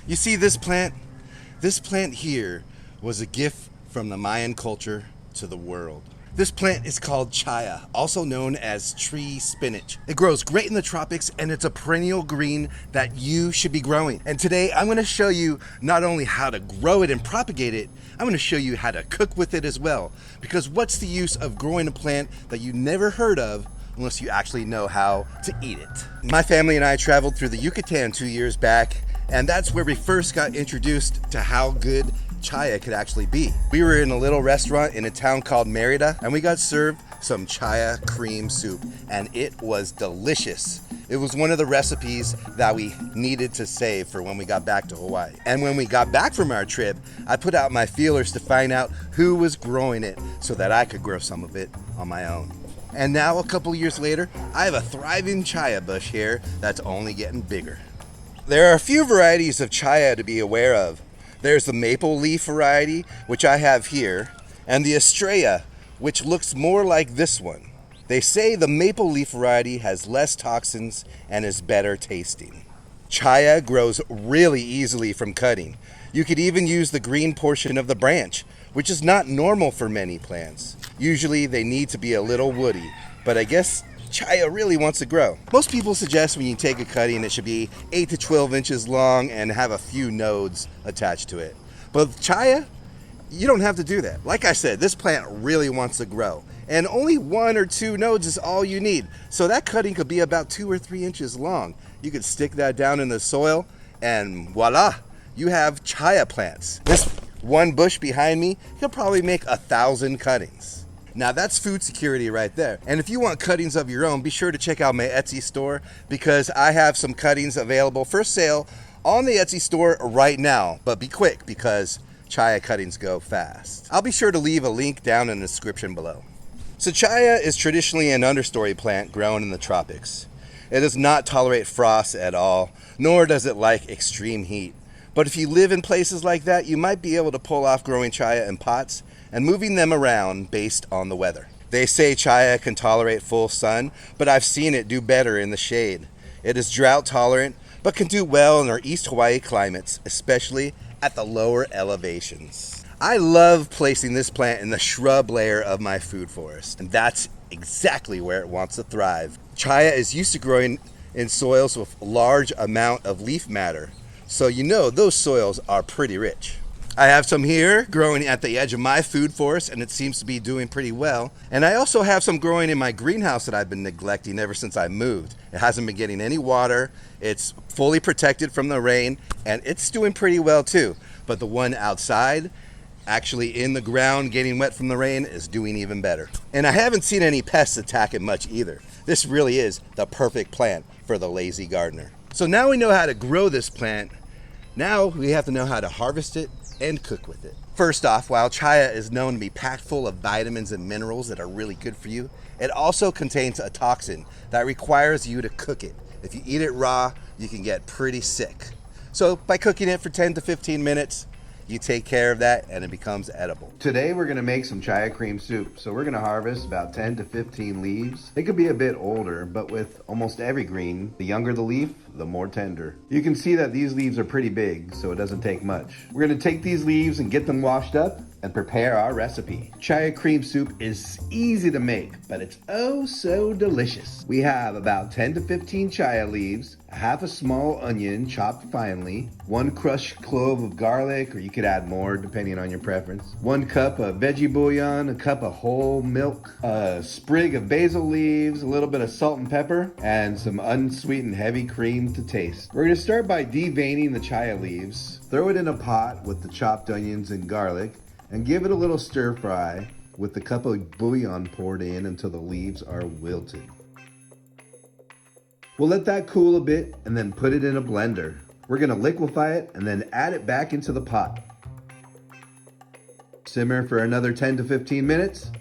You see this plant? This plant here was a gift from the Mayan culture to the world. This plant is called Chaya, also known as tree spinach. It grows great in the tropics and it's a perennial green that you should be growing. And today I'm going to show you not only how to grow it and propagate it, I'm going to show you how to cook with it as well. Because what's the use of growing a plant that you never heard of unless you actually know how to eat it? My family and I traveled through the Yucatan 2 years back, and that's where we first got introduced to how good Chaya could actually be. We were in a little restaurant in a town called Merida, and we got served some Chaya cream soup, and it was delicious. It was one of the recipes that we needed to save for when we got back to Hawaii. And when we got back from our trip, I put out my feelers to find out who was growing it so that I could grow some of it on my own. And now, a couple years later, I have a thriving Chaya bush here that's only getting bigger. There are a few varieties of Chaya to be aware of. There's the maple leaf variety, which I have here, and the Estrella, which looks more like this one. They say the maple leaf variety has less toxins and is better tasting. Chaya grows really easily from cutting. You could even use the green portion of the branch, which is not normal for many plants. Usually they need to be a little woody, but I guess Chaya really wants to grow. Most people suggest when you take a cutting, it should be 8 to 12 inches long and have a few nodes attached to it. But with Chaya, you don't have to do that. Like I said, this plant really wants to grow, and only 1 or 2 nodes is all you need. So that cutting could be about 2 or 3 inches long. You could stick that down in the soil and voila, you have Chaya plants. This one bush behind me could probably make 1,000 cuttings. Now that's food security right there. And if you want cuttings of your own, be sure to check out my Etsy store because I have some cuttings available for sale on the Etsy store right now. But be quick because Chaya cuttings go fast. I'll be sure to leave a link down in the description below. So Chaya is traditionally an understory plant grown in the tropics. It does not tolerate frost at all, nor does it like extreme heat. But if you live in places like that, you might be able to pull off growing Chaya in pots and moving them around based on the weather. They say Chaya can tolerate full sun, but I've seen it do better in the shade. It is drought tolerant, but can do well in our East Hawaii climates, especially at the lower elevations. I love placing this plant in the shrub layer of my food forest, and that's exactly where it wants to thrive. Chaya is used to growing in soils with a large amount of leaf matter, so you know those soils are pretty rich. I have some here growing at the edge of my food forest, and it seems to be doing pretty well. And I also have some growing in my greenhouse that I've been neglecting ever since I moved. It hasn't been getting any water, it's fully protected from the rain, and it's doing pretty well too. But the one outside, actually in the ground getting wet from the rain, is doing even better. And I haven't seen any pests attack it much either. This really is the perfect plant for the lazy gardener. So now we know how to grow this plant. Now we have to know how to harvest it and cook with it. First off, while Chaya is known to be packed full of vitamins and minerals that are really good for you, it also contains a toxin that requires you to cook it. If you eat it raw, you can get pretty sick. So by cooking it for 10 to 15 minutes, you take care of that and it becomes edible. Today we're gonna make some Chaya cream soup. So we're gonna harvest about 10 to 15 leaves. They could be a bit older, but with almost every green, the younger the leaf, the more tender. You can see that these leaves are pretty big, so it doesn't take much. We're gonna take these leaves and get them washed up and prepare our recipe. Chaya cream soup is easy to make, but it's oh so delicious. We have about 10 to 15 Chaya leaves, half a small onion chopped finely, 1 crushed clove of garlic, or you could add more depending on your preference, 1 cup of veggie bouillon, a cup of whole milk, a sprig of basil leaves, a little bit of salt and pepper, and some unsweetened heavy cream to taste. We're gonna start by deveining the Chaya leaves, throw it in a pot with the chopped onions and garlic, and give it a little stir fry with the cup of bouillon poured in until the leaves are wilted. We'll let that cool a bit and then put it in a blender. We're gonna liquefy it and then add it back into the pot. Simmer for another 10 to 15 minutes.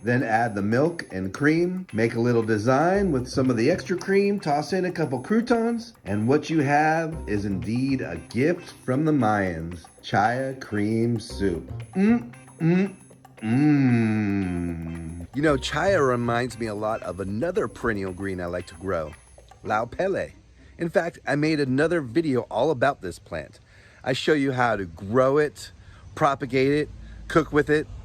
Then add the milk and cream, make a little design with some of the extra cream, toss in a couple croutons, and what you have is indeed a gift from the Mayans, Chaya cream soup. You know, Chaya reminds me a lot of another perennial green I like to grow, Laupele. In fact, I made another video all about this plant. I show you how to grow it, propagate it, cook with it,